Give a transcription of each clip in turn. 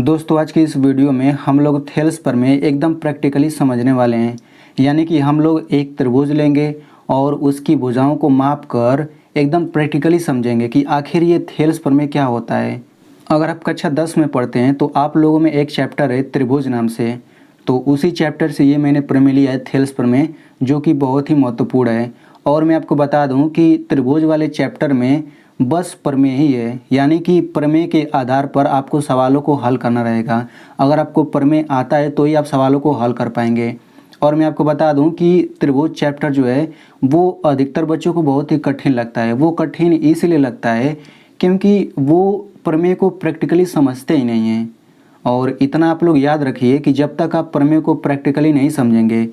दोस्तों आज की इस वीडियो में हम लोग थेल्स पर में एकदम प्रैक्टिकली समझने वाले हैं। यानी कि हम लोग एक त्रिभुज लेंगे और उसकी भुजाओं को माप कर एकदम प्रैक्टिकली समझेंगे कि आखिर ये थेल्स पर में क्या होता है। अगर आप कक्षा 10 में पढ़ते हैं तो आप लोगों में एक चैप्टर है त्रिभुज नाम से, तो उसी चैप्टर से ये मैंने प्रमेय लिया है थेल्स पर में, जो कि बहुत ही महत्वपूर्ण है। और मैं आपको बता दूं कि त्रिभुज वाले चैप्टर में बस प्रमेय ही है, यानी कि प्रमेय के आधार पर आपको सवालों को हल करना रहेगा। अगर आपको प्रमेय आता है तो ही आप सवालों को हल कर पाएंगे। और मैं आपको बता दूं कि त्रिभुज चैप्टर जो है वो अधिकतर बच्चों को बहुत ही कठिन लगता है। वो कठिन इसलिए लगता है क्योंकि वो प्रमेय को प्रैक्टिकली समझते ही नहीं हैं। और इतना आप लोग याद रखिए कि जब तक आप प्रमेय को प्रैक्टिकली नहीं समझेंगे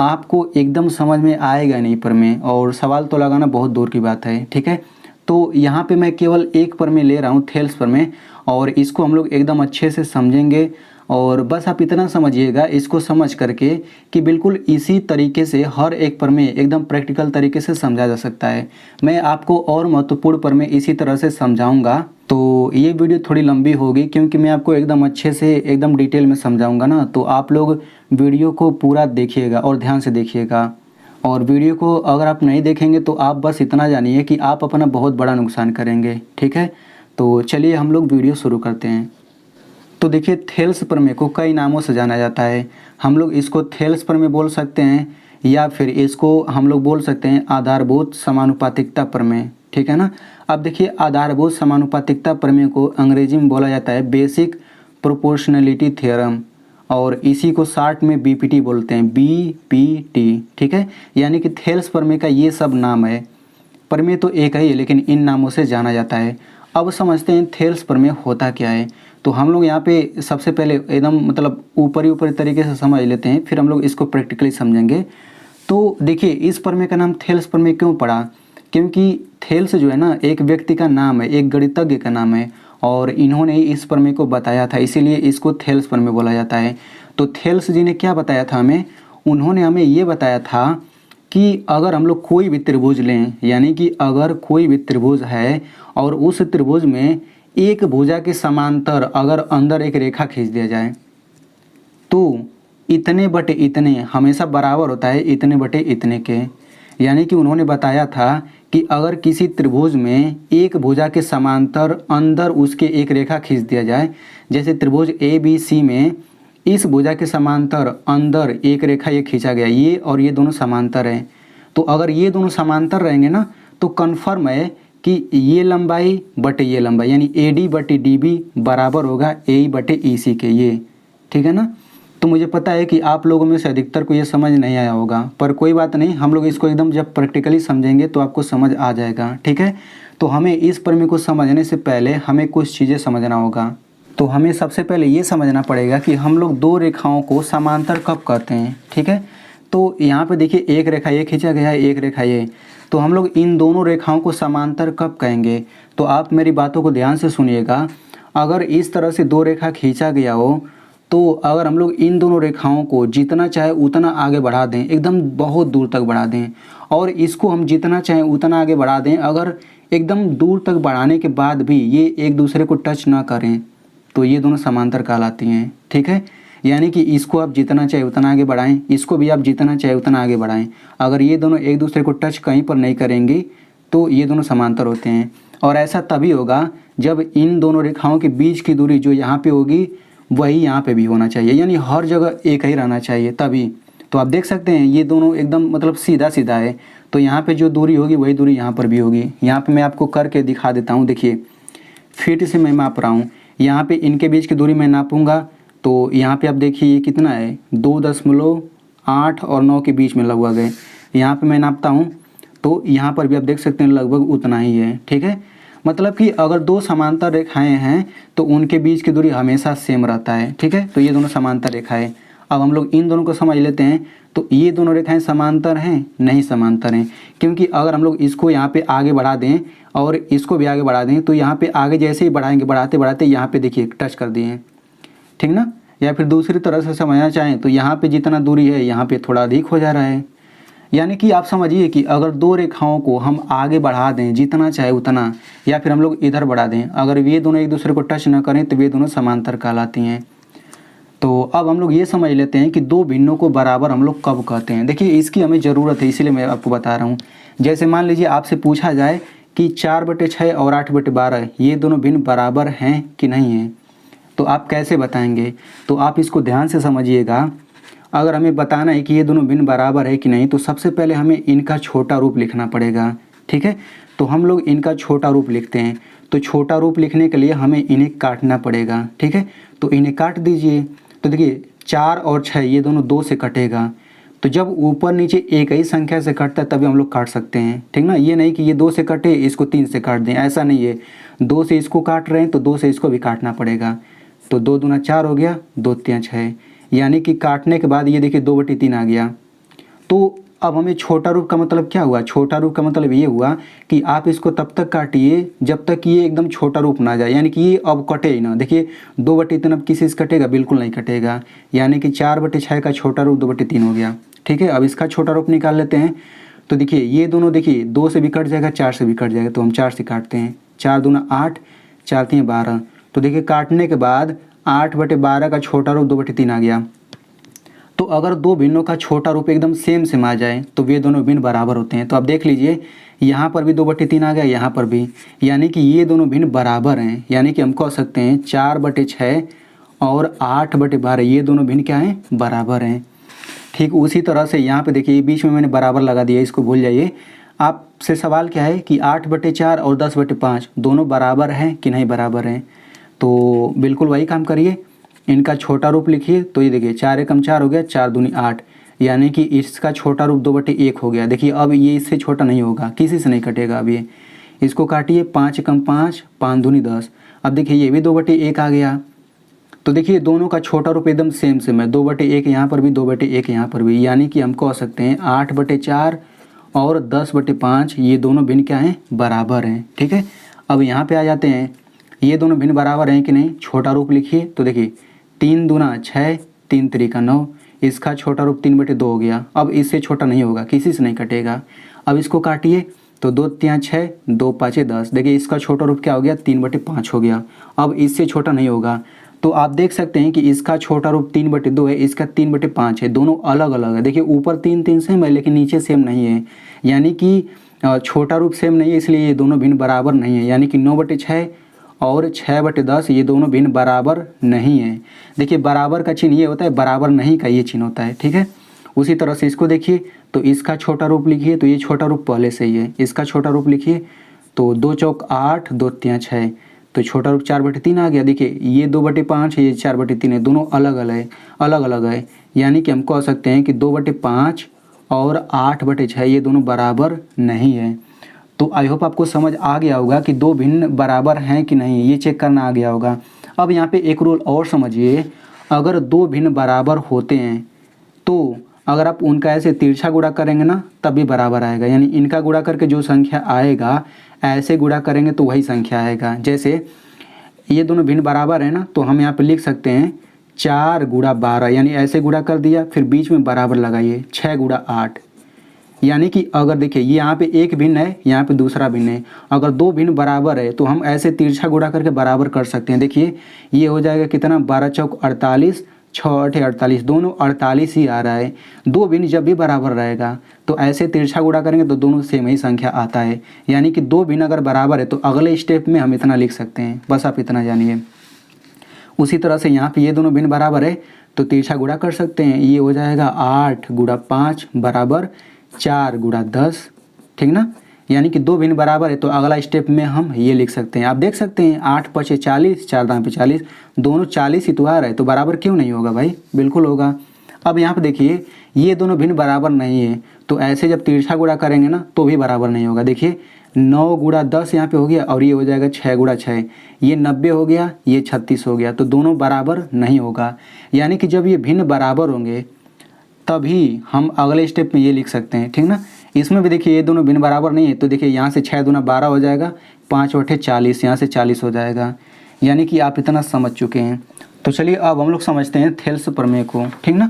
आपको एकदम समझ में आएगा नहीं प्रमेय, और सवाल तो लगाना बहुत दूर की बात है। ठीक है, तो यहाँ पे मैं केवल एक प्रमेय ले रहा हूँ थेल्स प्रमेय, और इसको हम लोग एकदम अच्छे से समझेंगे। और बस आप इतना समझिएगा इसको समझ करके कि बिल्कुल इसी तरीके से हर एक प्रमेय एकदम प्रैक्टिकल तरीके से समझा जा सकता है। मैं आपको और महत्वपूर्ण प्रमेय इसी तरह से समझाऊंगा, तो ये वीडियो थोड़ी लंबी होगी क्योंकि मैं आपको एकदम अच्छे से एकदम डिटेल में समझाऊंगा ना। तो आप लोग वीडियो को पूरा देखिएगा और ध्यान से देखिएगा। और वीडियो को अगर आप नहीं देखेंगे तो आप बस इतना जानिए कि आप अपना बहुत बड़ा नुकसान करेंगे। ठीक है, तो चलिए हम लोग वीडियो शुरू करते हैं। तो देखिए थेल्स प्रमेय को कई नामों से जाना जाता है। हम लोग इसको थेल्स प्रमेय बोल सकते हैं, या फिर इसको हम लोग बोल सकते हैं आधारभूत समानुपातिकता प्रमेय। ठीक है ना। अब देखिए आधारभूत समानुपातिकता प्रमेय को अंग्रेजी में बोला जाता है बेसिक प्रोपोर्शनलिटी थ्योरम, और इसी को शॉर्ट में बीपीटी बोलते हैं, बीपीटी। ठीक है, यानी कि थेल्स प्रमेय का ये सब नाम है। प्रमेय तो एक ही है लेकिन इन नामों से जाना जाता है। अब समझते हैं थेल्स प्रमेय होता क्या है। तो हम लोग यहाँ पे सबसे पहले एकदम मतलब ऊपरी तरीके से समझ लेते हैं, फिर हम लोग इसको प्रैक्टिकली समझेंगे। तो देखिए इस प्रमेय का नाम थेल्स प्रमेय क्यों पड़ा, क्योंकि थेल्स जो है ना एक व्यक्ति का नाम है, एक गणितज्ञ का नाम है, और इन्होंने इस प्रमेय को बताया था, इसीलिए इसको थेल्स प्रमेय बोला जाता है। तो थेल्स जी ने क्या बताया था हमें, उन्होंने हमें ये बताया था कि अगर हम लोग कोई भी त्रिभुज लें, यानी कि अगर कोई भी त्रिभुज है और उस त्रिभुज में एक भुजा के समांतर अगर अंदर एक रेखा खींच दिया जाए तो इतने बटे इतने हमेशा बराबर होता है इतने बटे इतने के। यानी कि उन्होंने बताया था कि अगर किसी त्रिभुज में एक भुजा के समांतर अंदर उसके एक रेखा खींच दिया जाए, जैसे त्रिभुज ए बी सी में इस भुजा के समांतर अंदर एक रेखा ये खींचा गया, ये और ये दोनों समांतर हैं, तो अगर ये दोनों समांतर रहेंगे ना तो कन्फर्म है कि ये लंबाई बटे ये लंबाई, यानी ए डी बटे डी बी बराबर होगा ए बटे ई सी के। ये ठीक है ना। तो मुझे पता है कि आप लोगों में से अधिकतर को ये समझ नहीं आया होगा, पर कोई बात नहीं, हम लोग इसको एकदम जब प्रैक्टिकली समझेंगे तो आपको समझ आ जाएगा। ठीक है, तो हमें इस प्रमेय को समझने से पहले हमें कुछ चीज़ें समझना होगा। तो हमें सबसे पहले ये समझना पड़ेगा कि हम लोग दो रेखाओं को समांतर कब करते हैं। ठीक है, तो यहाँ पे देखिए एक रेखा ये खींचा गया है, एक रेखा ये, तो हम लोग इन दोनों रेखाओं को समांतर कब कहेंगे। तो आप मेरी बातों को ध्यान से सुनिएगा। अगर इस तरह से दो रेखा खींचा गया हो तो अगर हम लोग इन दोनों रेखाओं को जितना चाहे उतना आगे बढ़ा दें, एकदम बहुत दूर तक बढ़ा दें, और इसको हम जितना चाहे उतना आगे बढ़ा दें, अगर एकदम दूर तक बढ़ाने के बाद भी ये एक दूसरे को टच ना करें तो ये दोनों समांतर कहलाती हैं। ठीक है, यानी कि इसको आप जितना चाहे उतना आगे बढ़ाएं, इसको भी आप जितना चाहे उतना आगे बढ़ाएं, अगर ये दोनों एक दूसरे को टच कहीं पर नहीं करेंगे तो ये दोनों समांतर होते हैं। और ऐसा तभी होगा जब इन दोनों रेखाओं के बीच की दूरी जो यहाँ पे होगी वही यहाँ पे भी होना चाहिए, यानी हर जगह एक ही रहना चाहिए तभी। तो आप देख सकते हैं ये दोनों एकदम मतलब सीधा सीधा है, तो यहाँ पे जो दूरी होगी वही दूरी यहाँ पर भी होगी। यहाँ पे मैं आपको करके दिखा देता हूँ। देखिए फीट से मैं माप रहा हूँ, यहाँ पे इनके बीच की दूरी मैं नापूंगा तो यहाँ पे आप देखिए ये कितना है, 2.8 और 9 के बीच में लगभग है। यहाँ पे मैं नापता हूँ तो यहाँ पर भी आप देख सकते हैं लगभग उतना ही है। ठीक है, मतलब कि अगर दो समांतर रेखाएं हैं तो उनके बीच की दूरी हमेशा सेम रहता है। ठीक है, तो ये दोनों समांतर रेखाएं। अब हम लोग इन दोनों को समझ लेते हैं। तो ये दोनों रेखाएं समांतर हैं, नहीं समांतर हैं, क्योंकि अगर हम लोग इसको यहाँ पे आगे बढ़ा दें और इसको भी आगे बढ़ा दें तो यहाँ पे आगे जैसे ही बढ़ाएंगे बढ़ाते बढ़ाते यहाँ पे देखिए टच कर दिए, ठीक ना। या फिर दूसरी तरह से समझना चाहें तो यहाँ पे जितना दूरी है यहाँ पे थोड़ा अधिक हो जा रहा है, यानी कि आप समझिए कि अगर दो रेखाओं को हम आगे बढ़ा दें जितना चाहे उतना, या फिर हम लोग इधर बढ़ा दें, अगर ये दोनों एक दूसरे को टच न करें तो ये दोनों समांतर कहलाती हैं। तो अब हम लोग ये समझ लेते हैं कि दो भिन्नों को बराबर हम लोग कब कहते हैं। देखिए इसकी हमें ज़रूरत है, इसीलिए मैं आपको बता रहा हूँ। जैसे मान लीजिए आपसे पूछा जाए कि 4/6 और 8/12 ये दोनों भिन्न बराबर हैं कि नहीं हैं, तो आप कैसे बताएंगे? तो आप इसको ध्यान से समझिएगा। अगर हमें बताना है कि ये दोनों भिन्न बराबर है कि नहीं, तो सबसे पहले हमें इनका छोटा रूप लिखना पड़ेगा, ठीक है। तो हम लोग इनका छोटा रूप लिखते हैं। तो छोटा रूप लिखने के लिए हमें इन्हें काटना पड़ेगा, ठीक है। तो इन्हें काट दीजिए। तो देखिए 4 और 6 ये दोनों 2 से कटेगा। तो जब ऊपर नीचे एक ही संख्या से कटता है तभी हम लोग काट सकते हैं, ठीक ना। ये नहीं कि ये 2 से कटे इसको 3 से काट दें, ऐसा नहीं है। 2 से इसको काट रहे हैं तो 2 से इसको भी काटना पड़ेगा। तो 2 दूना 4 हो गया, 2 तिया 6, यानी कि काटने के बाद ये देखिए 2/3 आ गया। तो अब हमें छोटा रूप का मतलब क्या हुआ? छोटा रूप का मतलब ये हुआ कि आप इसको तब तक काटिए जब तक ये एकदम छोटा रूप ना जाए, यानी कि ये अब कटे ही ना। देखिए 2/3 अब किसी से कटेगा? बिल्कुल नहीं कटेगा। यानी कि 4/6 का छोटा रूप 2/3 हो गया, ठीक है। अब इसका छोटा रूप निकाल लेते हैं। तो देखिए ये दोनों, देखिए 2 से भी कट जाएगा, 4 से भी कट जाएगा, तो हम 4 से काटते हैं। 4 दूना 8, 4 तिया 12। तो देखिए काटने के बाद 8/12 का छोटा रूप 2/3 आ गया। तो अगर दो भिन्नों का छोटा रूप एकदम सेम आ जाए तो वे दोनों भिन्न बराबर होते हैं। तो आप देख लीजिए यहाँ पर भी 2/3 आ गया, यहाँ पर भी, यानी कि ये दोनों भिन्न बराबर हैं। यानी कि हम कह सकते हैं 4/6 और 8/12 ये दोनों भिन्न क्या हैं? बराबर हैं। ठीक उसी तरह से यहाँ पे देखिए बीच में मैंने बराबर लगा दिया, इसको भूल जाइए। आपसे सवाल क्या है कि 8/4 और 10/5 दोनों बराबर हैं कि नहीं बराबर हैं? तो बिल्कुल वही काम करिए, इनका छोटा रूप लिखिए। तो ये देखिए 4 एकम 4 हो गया, 4 दूनी 8, यानी कि इसका छोटा रूप 2/1 हो गया। देखिए अब ये इससे छोटा नहीं होगा, किसी से नहीं कटेगा। अब ये इसको काटिए, 5 एकम 5, 5 दूनी 10। अब देखिए ये भी 2/1 आ गया। तो देखिए दोनों का छोटा रूप एकदम सेम है, 2/1 यहाँ पर भी, 2/1 यहाँ पर भी, यानी कि हम कह सकते हैं 8/4 और 10/5 ये दोनों भिन्न क्या हैं? बराबर हैं, ठीक है। अब यहाँ पे आ जाते हैं, ये दोनों भिन्न बराबर हैं कि नहीं? छोटा रूप लिखिए। तो देखिए 3 दूना 6, 3 त्रिका 9, इसका छोटा रूप 3/2 हो गया। अब इससे छोटा नहीं होगा, किसी से नहीं कटेगा। अब इसको काटिए, तो 2 तिया 6, 2 पाँचे 10। देखिए इसका छोटा रूप क्या हो गया? 3/5 हो गया। अब इससे छोटा नहीं होगा। तो आप देख सकते हैं कि इसका छोटा रूप 3/2 है, इसका 3/5 है, दोनों अलग अलग है। देखिए ऊपर 3 सेम है लेकिन नीचे सेम नहीं है, यानी कि छोटा रूप सेम नहीं है, इसलिए ये दोनों भिन्न बराबर नहीं है। यानी कि 9/6 और 6/10 ये दोनों भिन्न बराबर नहीं है। देखिए बराबर का चिन्ह ये होता है, बराबर नहीं का ये चिन्ह होता है, ठीक है। उसी तरह से इसको देखिए, तो इसका छोटा रूप लिखिए। तो ये छोटा रूप पहले से ही है, इसका छोटा रूप लिखिए। तो 2 चौक 8, 2 तिया 6, तो छोटा रूप 4/3 आ गया। देखिए ये 2/5 है, ये 4/3 है, दोनों अलग अलग है। यानी कि हम कह सकते हैं कि 2/5 और 8/6 ये दोनों बराबर नहीं है। तो आई होप आपको समझ आ गया होगा कि दो भिन्न बराबर हैं कि नहीं, ये चेक करना आ गया होगा। अब यहाँ पे एक रूल और समझिए, अगर दो भिन्न बराबर होते हैं तो अगर आप उनका ऐसे तिरछा गुणा करेंगे ना तब भी बराबर आएगा। यानी इनका गुणा करके जो संख्या आएगा ऐसे गुणा करेंगे तो वही संख्या आएगा। जैसे ये दोनों भिन्न बराबर है ना, तो हम यहाँ पे लिख सकते हैं 4 गुणा 12, यानी ऐसे गुणा कर दिया, फिर बीच में बराबर लगाइए, 6 गुणा 8। यानी कि अगर देखिए ये यहाँ पे एक भिन्न है, यहाँ पे दूसरा भिन्न है, अगर दो भिन्न बराबर है तो हम ऐसे तिरछा गुणा करके बराबर कर सकते हैं। देखिए ये हो जाएगा कितना? 12 चौक 48, 6 8 48, दोनों 48 ही आ रहा है। दो भिन्न जब भी बराबर रहेगा तो ऐसे तिरछा गुणा करेंगे तो दोनों सेम ही संख्या आता है। यानी कि दो भिन्न अगर बराबर है तो अगले स्टेप में हम इतना लिख सकते हैं, बस आप इतना जानिए। उसी तरह से यहाँ पे ये दोनों भिन्न बराबर है तो तिरछा गुणा कर सकते हैं। ये हो जाएगा 8 गुणा 5 बराबर 4 गुणा 10, ठीक ना। यानी कि दो भिन्न बराबर है तो अगला स्टेप में हम ये लिख सकते हैं। आप देख सकते हैं 8 5 40, 4 दाम पे 40, दोनों 40 ही तो आ रहा है, तो बराबर क्यों नहीं होगा भाई? बिल्कुल होगा। अब यहाँ पे देखिए ये दोनों भिन्न बराबर नहीं है तो ऐसे जब तिरछा गुणा करेंगे ना तो भी बराबर नहीं होगा। देखिए 9 गुणा 10 यहाँ पे हो गया और ये हो जाएगा 6 गुणा 6, ये 90 हो गया, ये 36 हो गया, तो दोनों बराबर नहीं होगा। यानी कि जब ये भिन्न बराबर होंगे तभी हम अगले स्टेप में ये लिख सकते हैं, ठीक ना। इसमें भी देखिए ये दोनों भिन्न बराबर नहीं है तो देखिए यहाँ से 6 दूना 12 हो जाएगा, 5 8 40, यहाँ से 40 हो जाएगा। यानी कि आप इतना समझ चुके हैं। तो चलिए अब हम लोग समझते हैं थेल्स प्रमेय को, ठीक ना।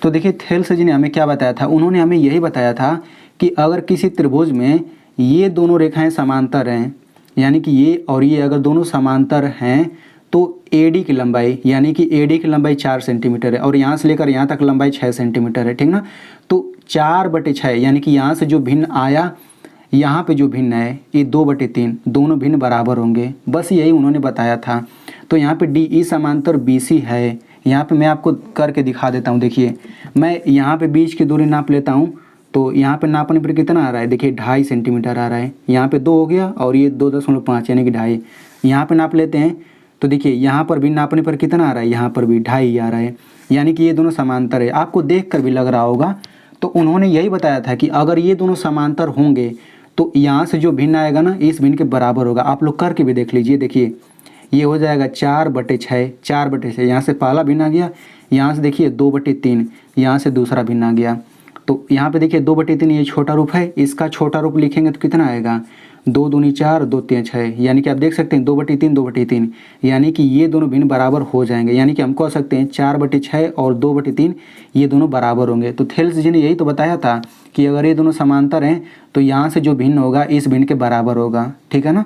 तो देखिए थेल्स जी ने हमें क्या बताया था, उन्होंने हमें यही बताया था कि अगर किसी त्रिभुज में ये दोनों रेखाएं समांतर हैं, यानी कि ये और ये अगर दोनों समांतर हैं, तो AD की लंबाई, यानी कि AD की लंबाई 4 सेंटीमीटर है और यहाँ से लेकर यहाँ तक लंबाई 6 सेंटीमीटर है, ठीक ना। तो 4/6 यानी कि यहाँ से जो भिन्न आया, यहाँ पे जो भिन्न है, ये 2/3 दोनों भिन्न बराबर होंगे, बस यही उन्होंने बताया था। तो यहाँ पे DE समांतर BC है। यहाँ पे मैं आपको करके दिखा देता हूँ। देखिए मैं यहाँ पे बीच की दूरी नाप लेता हूँ, तो यहाँ पे नापने पर कितना आ रहा है, देखिए 2.5 सेंटीमीटर आ रहा है। यहाँ पे 2 हो गया और ये 2.5 यानी कि 2.5। यहाँ पे नाप लेते हैं, तो देखिए यहाँ पर भी नापने पर कितना आ रहा है, यहाँ पर भी 2.5 आ रहा है, यानी कि ये दोनों समांतर है। आपको देख कर भी लग रहा होगा। तो उन्होंने यही बताया था कि अगर ये दोनों समांतर होंगे तो यहाँ से जो भिन्न आएगा ना, इस भिन्न के बराबर होगा। आप लोग करके भी देख लीजिए। देखिए ये हो जाएगा 4/6, 4/6 यहाँ से पहला भिन्न आ गया, यहाँ से देखिए 2/3, यहाँ से दूसरा भिन्न आ गया। तो यहाँ पे देखिए 2/3 ये छोटा रूप है, इसका छोटा रूप लिखेंगे तो कितना आएगा, 2 दूनी 4, 2 3 6, यानी कि आप देख सकते हैं 2/3, 2/3, यानी कि ये दोनों भिन्न बराबर हो जाएंगे। यानी कि हम कह सकते हैं 4/6 और 2/3 ये दोनों बराबर होंगे। तो थेल्स जी ने यही तो बताया था कि अगर ये दोनों समांतर हैं तो यहाँ से जो भिन्न होगा इस भिन्न के बराबर होगा, ठीक है ना।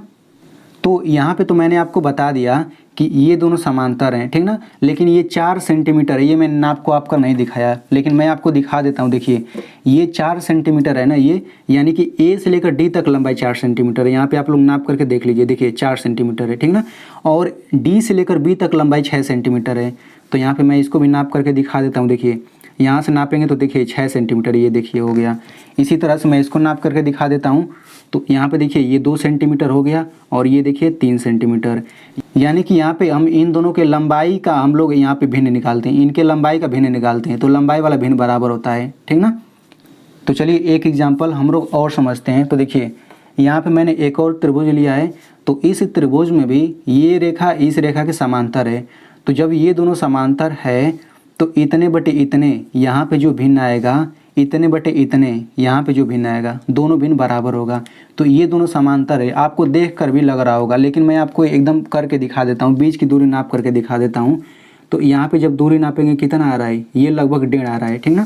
तो यहाँ पे तो मैंने आपको बता दिया कि ये दोनों समांतर हैं, ठीक ना। लेकिन ये 4 सेंटीमीटर है, ये मैंने आपको आपका नहीं दिखाया, लेकिन मैं आपको दिखा देता हूँ। देखिए ये 4 सेंटीमीटर है ना, ये यानी कि A से लेकर D तक लंबाई 4 सेंटीमीटर है। यहाँ पे आप लोग नाप करके देख लीजिए। देखिए 4 सेंटीमीटर है, ठीक ना। और D से लेकर B तक लंबाई 6 सेंटीमीटर है। तो यहाँ पर मैं इसको भी नाप करके दिखा देता हूँ। देखिए यहाँ से नापेंगे तो देखिए 6 सेंटीमीटर, ये देखिए हो गया। इसी तरह से मैं इसको नाप करके दिखा देता हूँ। तो यहाँ पे देखिए ये 2 सेंटीमीटर हो गया और ये देखिए 3 सेंटीमीटर, यानी कि यहाँ पे हम इन दोनों के लंबाई का हम लोग यहाँ पे भिन्न निकालते हैं, इनके लंबाई का भिन्न निकालते हैं, तो लंबाई वाला भिन्न बराबर होता है, ठीक ना। तो चलिए एक एग्जाम्पल हम लोग और समझते हैं। तो देखिए यहाँ पे मैंने एक और त्रिभुज लिया है। तो इस त्रिभुज में भी ये रेखा इस रेखा के समांतर है। तो जब ये दोनों समांतर है तो इतने बटे इतने यहाँ पे जो भिन्न आएगा, इतने बटे इतने यहाँ पे जो भिन्न आएगा, दोनों भिन्न बराबर होगा। तो ये दोनों समांतर है, आपको देख कर भी लग रहा होगा, लेकिन मैं आपको एकदम करके दिखा देता हूँ, बीच की दूरी नाप करके दिखा देता हूँ। तो यहाँ पे जब दूरी नापेंगे कितना आ रहा है, ये लगभग 1.5 आ रहा है, ठीक ना।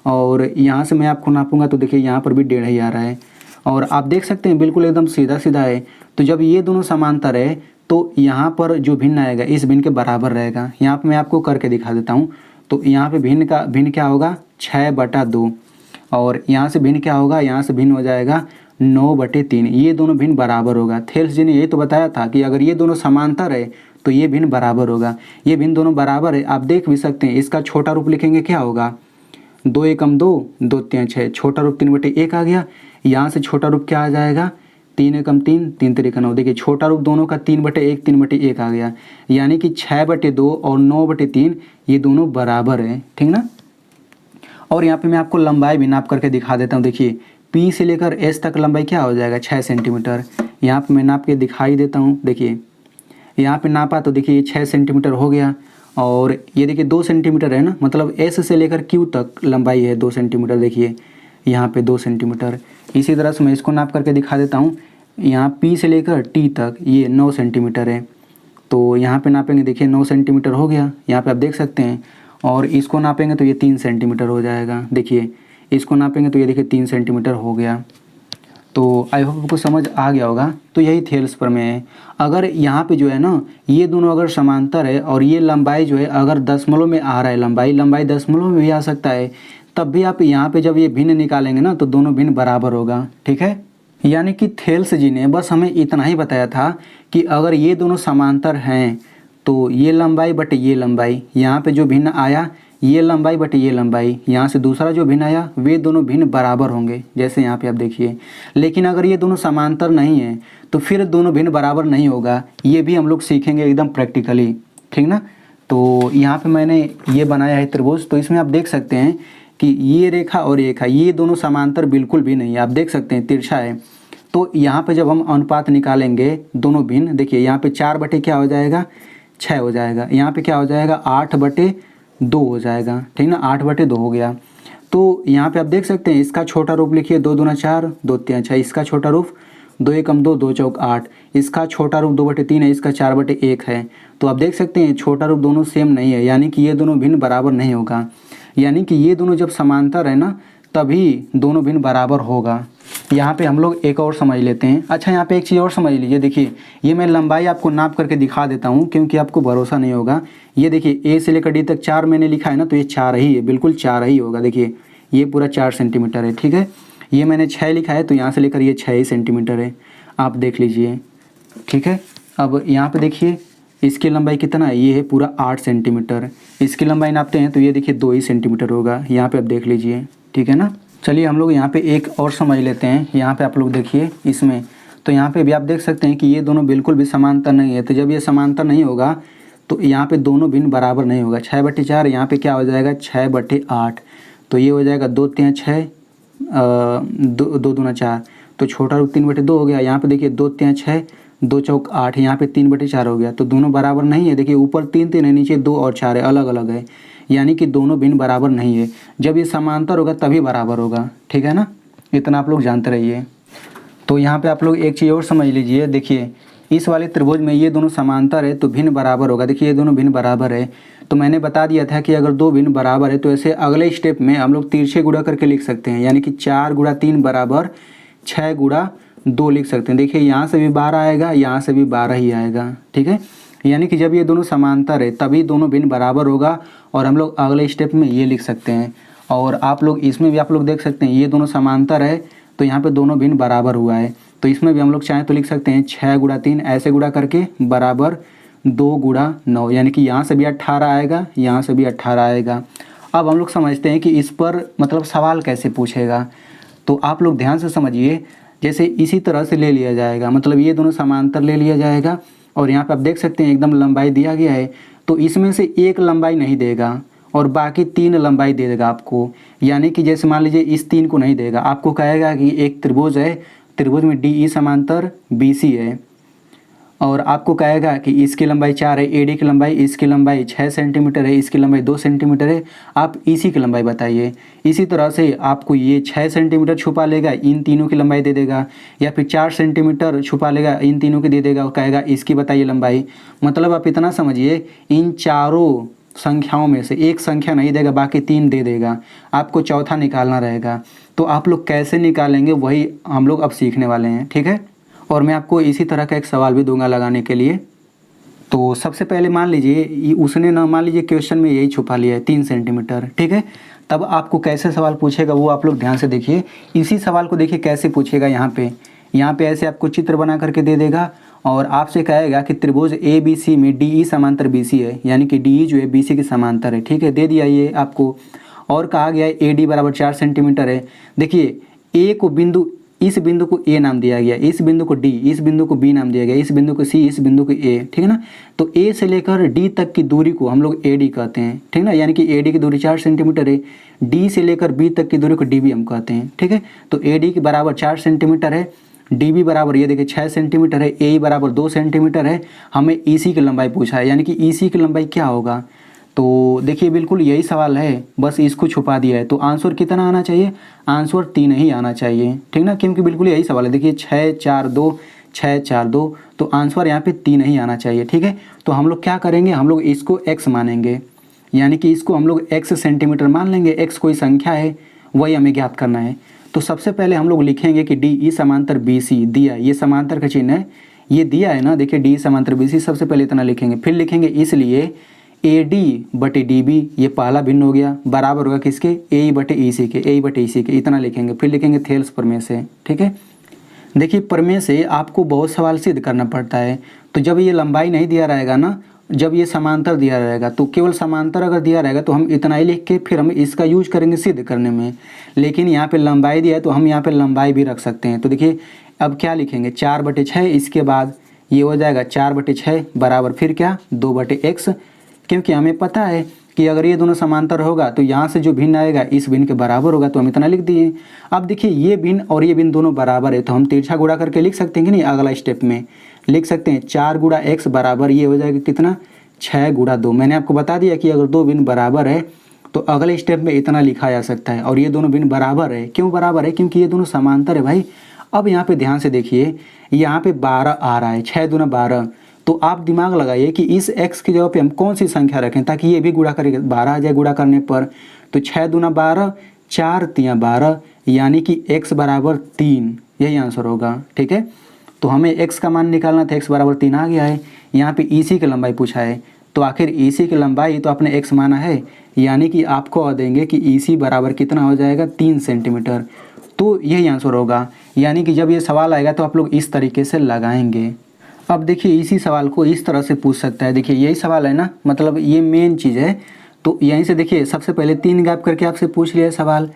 और यहाँ से मैं आपको नापूंगा तो देखिए यहाँ पर भी 1.5 ही आ रहा है। और आप देख सकते हैं बिल्कुल एकदम सीधा सीधा है। तो जब ये दोनों समांतर है तो यहाँ पर जो भिन्न आएगा इस भिन्न के बराबर रहेगा। यहाँ पर मैं आपको करके दिखा देता हूँ। तो यहाँ पे भिन्न क्या होगा, 6/2, और यहाँ से भिन्न क्या होगा, यहाँ से भिन्न हो जाएगा 9/3। ये दोनों भिन्न बराबर होगा। थेल्स जी ने यही तो बताया था कि अगर ये दोनों समांतर है तो ये भिन्न बराबर होगा। ये भिन्न दोनों बराबर है, आप देख भी सकते हैं। इसका छोटा रूप लिखेंगे क्या होगा, 2 एकम 2, 2 3 6, छोटा रूप 3/1 आ गया। यहाँ से छोटा रूप क्या आ जाएगा, 3 एकम 3, 3 3 9। देखिए छोटा रूप दोनों का 3/1, 3/1 आ गया, यानी कि 6/2 और 9/3 ये दोनों बराबर है, ठीक ना। और यहाँ पे मैं आपको लंबाई भी नाप करके दिखा देता हूँ। देखिए P से लेकर S तक लंबाई क्या हो जाएगा, 6 सेंटीमीटर। यहाँ पे मैं नाप के दिखाई देता हूँ। देखिए यहाँ पे नापा तो देखिए ये 6 सेंटीमीटर हो गया, और ये देखिए 2 सेंटीमीटर है ना, मतलब S से लेकर Q तक लंबाई है 2 सेंटीमीटर। देखिए यहाँ पे 2 सेंटीमीटर। इसी तरह से मैं इसको नाप करके दिखा देता हूँ। यहाँ P से लेकर T तक ये 9 सेंटीमीटर है। तो यहाँ पे नापेंगे, देखिए 9 सेंटीमीटर हो गया, यहाँ पे आप देख सकते हैं। और इसको नापेंगे तो ये 3 सेंटीमीटर हो जाएगा। देखिए इसको नापेंगे तो ये देखिए 3 सेंटीमीटर हो गया। तो आई होप आपको समझ आ गया होगा। तो यही थेल्स प्रमेय है। अगर यहाँ पे जो है ना, ये दोनों अगर समांतर है और ये लंबाई जो है अगर दशमलव में आ रहा है, लंबाई दशमलव में भी आ सकता है, तब भी आप यहाँ पे जब ये भिन्न निकालेंगे ना तो दोनों भिन्न बराबर होगा, ठीक है। यानी कि थेल्स जी ने बस हमें इतना ही बताया था कि अगर ये दोनों समांतर हैं तो ये लंबाई बटे ये लंबाई, यहाँ पे जो भिन्न आया ये लंबाई बटे ये लंबाई, यहाँ से दूसरा जो भिन्न आया वे दोनों भिन्न बराबर होंगे, जैसे यहाँ पे आप देखिए। लेकिन अगर ये दोनों समांतर नहीं है तो फिर दोनों भिन्न बराबर नहीं होगा। ये भी हम लोग सीखेंगे एकदम प्रैक्टिकली, ठीक ना। तो यहाँ पे मैंने ये बनाया है त्रिभुज। तो इसमें आप देख सकते हैं कि ये रेखा और रेखा ये दोनों समांतर बिल्कुल भी नहीं है, आप देख सकते हैं तिरछा है। तो यहाँ पे जब हम अनुपात निकालेंगे दोनों भिन्न, देखिए यहाँ पे 4 बटे क्या हो जाएगा, 6 हो जाएगा। यहाँ पे क्या हो जाएगा, 8/2 हो जाएगा, ठीक ना, 8/2 हो गया। तो यहाँ पे आप देख सकते हैं इसका छोटा रूप लिखिए, 2 दूना 4, 2 3 6। इसका छोटा रूप 2 एकम 2, 2 चौक 8। इसका छोटा रूप 2/3 है, इसका 4/1 है। तो आप देख सकते हैं छोटा रूप दोनों सेम नहीं है, यानी कि ये दोनों भिन्न बराबर नहीं होगा। यानी कि ये दोनों जब समांतर है ना तभी दोनों भिन्न बराबर होगा। यहाँ पे हम लोग एक और समझ लेते हैं। अच्छा, यहाँ पे एक चीज़ और समझ लीजिए। देखिए, ये मैं लंबाई आपको नाप करके दिखा देता हूँ क्योंकि आपको भरोसा नहीं होगा। ये देखिए, ए से लेकर डी तक 4 मैंने लिखा है ना, तो ये 4 ही है, बिल्कुल 4 ही होगा। देखिए, ये पूरा 4 सेंटीमीटर है, ठीक है। ये मैंने 6 लिखा है, तो यहाँ से लेकर ये 6 ही सेंटीमीटर है, आप देख लीजिए, ठीक है। अब यहाँ पे देखिए, इसकी लंबाई कितना है, ये है पूरा 8 सेंटीमीटर। इसकी लंबाई नापते हैं तो ये देखिए 2 ही सेंटीमीटर होगा, यहाँ पे आप देख लीजिए, ठीक है ना। चलिए हम लोग यहाँ पे एक और समझ लेते हैं। यहाँ पे आप लोग देखिए इसमें, तो यहाँ पे भी आप देख सकते हैं कि ये दोनों बिल्कुल भी समांतर नहीं है। तो जब ये समांतर नहीं होगा तो यहाँ पे दोनों भिन्न बराबर नहीं होगा। 6/4 यहाँ पे क्या हो जाएगा, 6/8, तो ये हो जाएगा 2 3 6, 2 दूना 4, तो छोटा रूप 3/2 हो गया। यहाँ पे देखिए 2 3 6, 2 चौक 8, यहाँ पे 3/4 हो गया। तो दोनों बराबर नहीं है। देखिए ऊपर 3 3 है, नीचे 2 और 4 है, अलग अलग है, यानी कि दोनों भिन्न बराबर नहीं है। जब ये समांतर होगा तभी बराबर होगा, ठीक है ना। इतना आप लोग जानते रहिए। तो यहाँ पे आप लोग एक चीज़ और समझ लीजिए। देखिए, इस वाले त्रिभुज में ये दोनों समांतर है तो भिन्न बराबर होगा। देखिए ये दोनों भिन्न बराबर है, तो मैंने बता दिया था कि अगर दो भिन्न बराबर है तो ऐसे अगले स्टेप में हम लोग तिरछे गुणा करके लिख सकते हैं, यानी कि 4 × 3 बराबर 6 × 2 लिख सकते हैं। देखिए यहाँ से भी 12 आएगा, यहाँ से भी 12 ही आएगा, ठीक है। यानी कि जब ये दोनों समांतर है तभी दोनों भिन्न बराबर होगा, और हम लोग अगले स्टेप में ये लिख सकते हैं। और आप लोग इसमें भी आप लोग देख सकते हैं ये दोनों समांतर है तो यहाँ पे दोनों भिन्न बराबर हुआ है। तो इसमें भी हम लोग चाहें तो लिख सकते हैं 6 × 3 ऐसे गुणा करके बराबर 2 × 9, यानी कि यहाँ से भी 18 आएगा, यहाँ से भी 18 आएगा। अब हम लोग समझते हैं कि इस पर मतलब सवाल कैसे पूछेगा। तो आप लोग ध्यान से समझिए। जैसे इसी तरह से ले लिया जाएगा, मतलब ये दोनों समांतर ले लिया जाएगा, और यहाँ पे आप देख सकते हैं एकदम लंबाई दिया गया है, तो इसमें से एक लंबाई नहीं देगा और बाकी 3 लंबाई दे देगा आपको। यानी कि जैसे मान लीजिए इस 3 को नहीं देगा, आपको कहेगा कि एक त्रिभुज है, त्रिभुज में डी ई समांतर बी सी है, और आपको कहेगा कि इसकी लंबाई 4 है, ए डी की लंबाई, इसकी लंबाई 6 सेंटीमीटर है, इसकी लंबाई 2 सेंटीमीटर है, आप इसी की लंबाई बताइए। इसी तरह से आपको ये 6 सेंटीमीटर छुपा लेगा, इन तीनों की लंबाई दे देगा, या फिर 4 सेंटीमीटर छुपा लेगा, इन तीनों की दे देगा और कहेगा इसकी बताइए लंबाई। मतलब आप इतना समझिए, इन चारों संख्याओं में से एक संख्या नहीं देगा, बाकी 3 दे देगा, आपको चौथा निकालना रहेगा। तो आप लोग कैसे निकालेंगे वही हम लोग अब सीखने वाले हैं, ठीक है। और मैं आपको इसी तरह का एक सवाल भी दूंगा लगाने के लिए। तो सबसे पहले मान लीजिए उसने ना, मान लीजिए क्वेश्चन में यही छुपा लिया है 3 सेंटीमीटर, ठीक है। तब आपको कैसे सवाल पूछेगा वो आप लोग ध्यान से देखिए। इसी सवाल को देखिए कैसे पूछेगा। यहाँ पे ऐसे आपको चित्र बना करके दे देगा और आपसे कहेगा कि त्रिभुज ए बी सी में डी ई समांतर बी सी है, यानी कि डी ई जो है बी सी के समांतर है, ठीक है, दे दिया ये आपको। और कहा गया है ए डी बराबर 4 सेंटीमीटर है। देखिए ए को बिंदु, इस बिंदु को ए नाम दिया गया, इस बिंदु को डी, इस बिंदु को बी नाम दिया गया, इस बिंदु को सी, इस बिंदु को ए, ठीक है ना। तो ए से लेकर डी तक की दूरी को हम लोग ए डी कहते हैं, ठीक ना, यानी कि ए डी की दूरी 4 सेंटीमीटर है। डी से लेकर बी तक की दूरी को डी बी हम कहते हैं, ठीक है। तो ए डी के बराबर 4 सेंटीमीटर है, डी बी बराबर ये देखिए 6 सेंटीमीटर है, ए बराबर 2 सेंटीमीटर है। हमें ई सी की लंबाई पूछा है, यानी कि ई सी की लंबाई क्या होगा। तो देखिए बिल्कुल यही सवाल है, बस इसको छुपा दिया है। तो आंसर कितना आना चाहिए, आंसर 3 ही आना चाहिए, ठीक ना, क्योंकि बिल्कुल यही सवाल है। देखिए 6 4 2, 6 4 2, तो आंसर यहाँ पे 3 ही आना चाहिए, ठीक है। तो हम लोग क्या करेंगे, हम लोग इसको x मानेंगे, यानी कि इसको हम लोग x सेंटीमीटर मान लेंगे। x कोई संख्या है, वही हमें ज्ञात करना है। तो सबसे पहले हम लोग लिखेंगे कि डी ई समांतर बी सी दिया, ये समांतर का चिन्ह है, ये दिया है ना, देखिए डी समांतर बी सी, सबसे पहले इतना लिखेंगे। फिर लिखेंगे इसलिए ए डी बटे डी बी, ये पहला भिन्न हो गया, बराबर होगा किसके, ए बटे ई सी के, ए बटे ई सी के, इतना लिखेंगे। फिर लिखेंगे थेल्स प्रमेय से, ठीक है। देखिए प्रमेय से आपको बहुत सवाल सिद्ध करना पड़ता है। तो जब ये लंबाई नहीं दिया रहेगा ना, जब ये समांतर दिया रहेगा, तो केवल समांतर अगर दिया रहेगा तो हम इतना ही लिख के फिर हम इसका यूज करेंगे सिद्ध करने में। लेकिन यहाँ पे लंबाई दिया है तो हम यहाँ पे लंबाई भी रख सकते हैं। तो देखिए अब क्या लिखेंगे, 4/6, इसके बाद ये हो जाएगा 4/6 बराबर फिर क्या 2/x, क्योंकि हमें पता है कि अगर ये दोनों समांतर होगा तो यहाँ से जो भिन्न आएगा इस भिन्न के बराबर होगा, तो हम इतना लिख दिए। अब देखिए ये भिन्न और ये भिन्न दोनों बराबर है, तो हम तिरछा गुणा करके लिख सकते हैं कि नहीं, अगला स्टेप में लिख सकते हैं 4 × x बराबर ये हो जाएगा कितना, 6 × 2। मैंने आपको बता दिया कि अगर दो भिन्न बराबर है तो अगले स्टेप में इतना लिखा जा सकता है। और ये दोनों भिन्न बराबर है, क्यों बराबर है, क्योंकि ये दोनों समांतर है भाई। अब यहाँ पे ध्यान से देखिए, यहाँ पे 12 आ रहा है, 6 दूना 12, तो आप दिमाग लगाइए कि इस x की जगह पे हम कौन सी संख्या रखें ताकि ये भी गुणा करेंगे 12 आ जाए गुणा करने पर। तो 6 दूना 12, 4 तियाँ 12, यानी कि x बराबर 3, यही आंसर होगा। ठीक है, तो हमें x का मान निकालना था, x बराबर 3 आ गया है। यहाँ पे EC की लंबाई पूछा है, तो आखिर EC की लंबाई तो आपने x माना है, यानी कि आपको और देंगे कि EC बराबर कितना हो जाएगा 3 सेंटीमीटर। तो यही आंसर होगा। यानी कि जब ये सवाल आएगा तो आप लोग इस तरीके से लगाएंगे। अब देखिए इसी सवाल को इस तरह से पूछ सकता है। देखिए यही सवाल है ना, मतलब ये मेन चीज़ है। तो यहीं से देखिए सबसे पहले 3 गैप करके आपसे पूछ लिया सवाल।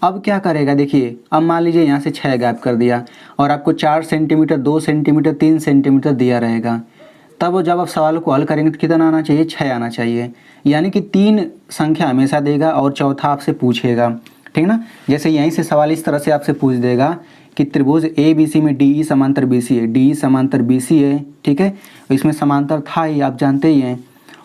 अब क्या करेगा, देखिए अब मान लीजिए यहाँ से 6 गैप कर दिया और आपको 4 सेंटीमीटर, 2 सेंटीमीटर, 3 सेंटीमीटर दिया रहेगा। तब जब आप सवाल को हल करेंगे तो कितना आना चाहिए, 6 आना चाहिए। यानी कि 3 संख्या हमेशा देगा और चौथा आपसे पूछेगा। ठीक ना, जैसे यहीं से सवाल इस तरह से आपसे पूछ देगा कि त्रिभुज ABC में DE समांतर BC है, DE समांतर BC है। ठीक है, इसमें समांतर था ही, आप जानते ही हैं।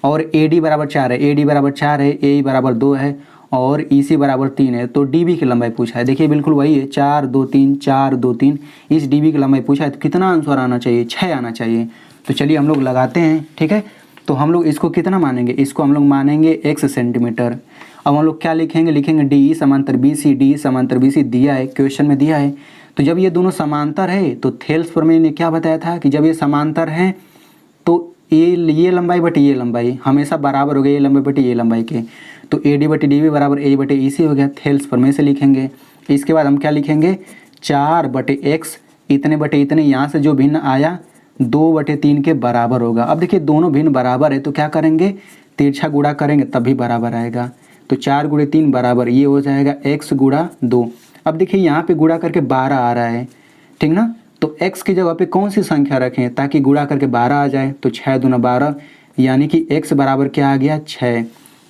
और AD बराबर 4 है, AD बराबर 4 है, AE बराबर 2 है और EC बराबर 3 है। तो DB की लंबाई पूछा है। देखिए बिल्कुल वही है, 4 2 3, 4 2 3। इस DB की लंबाई पूछा है तो कितना आंसर आना चाहिए, 6 आना चाहिए। तो चलिए हम लोग लगाते हैं। ठीक है, तो हम लोग इसको कितना मानेंगे, इसको हम लोग मानेंगे x सेंटीमीटर। अब हम लोग क्या लिखेंगे, लिखेंगे DE समांतर BC, DE समांतर BC दिया है, क्वेश्चन में दिया है। तो जब ये दोनों समांतर है तो थेल्स प्रमेय ने क्या बताया था कि जब ये समांतर हैं तो ये लंबाई बटे ये लंबाई हमेशा बराबर हो गई, ये लंबाई बटे ये लंबाई के। तो AD बटे DB बराबर A बटे EC हो गया, थेल्स प्रमेय से लिखेंगे। इसके बाद हम क्या लिखेंगे, 4 बटे x इतने बटे इतने, यहाँ से जो भिन्न आया 2 बटे 3 के बराबर होगा। अब देखिए दोनों भिन्न बराबर है तो क्या करेंगे, तिरछा गुणा करेंगे तभी बराबर आएगा। तो 4 गुणे 3 बराबर ये हो जाएगा x गुणा 2। अब देखिए यहाँ पे गुणा करके 12 आ रहा है। ठीक ना, तो x की जगह पे कौन सी संख्या रखें ताकि गुणा करके 12 आ जाए। तो 6 दूना 12, यानी कि x बराबर क्या आ गया, 6।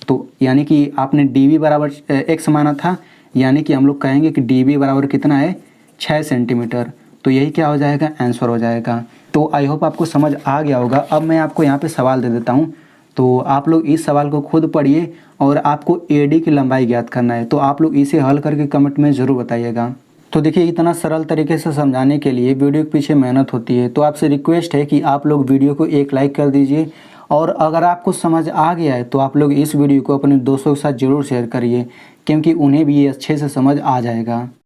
तो यानी कि आपने DB बराबर x माना था, यानी कि हम लोग कहेंगे कि DB बराबर कितना है, 6 सेंटीमीटर। तो यही क्या हो जाएगा, आंसर हो जाएगा। तो आई होप आपको समझ आ गया होगा। अब मैं आपको यहाँ पे सवाल दे देता हूँ, तो आप लोग इस सवाल को खुद पढ़िए और आपको AD की लंबाई ज्ञात करना है। तो आप लोग इसे हल करके कमेंट में ज़रूर बताइएगा। तो देखिए इतना सरल तरीके से समझाने के लिए वीडियो के पीछे मेहनत होती है, तो आपसे रिक्वेस्ट है कि आप लोग वीडियो को एक लाइक कर दीजिए। और अगर आपको समझ आ गया है तो आप लोग इस वीडियो को अपने दोस्तों के साथ ज़रूर शेयर करिए, क्योंकि उन्हें भी ये अच्छे से समझ आ जाएगा।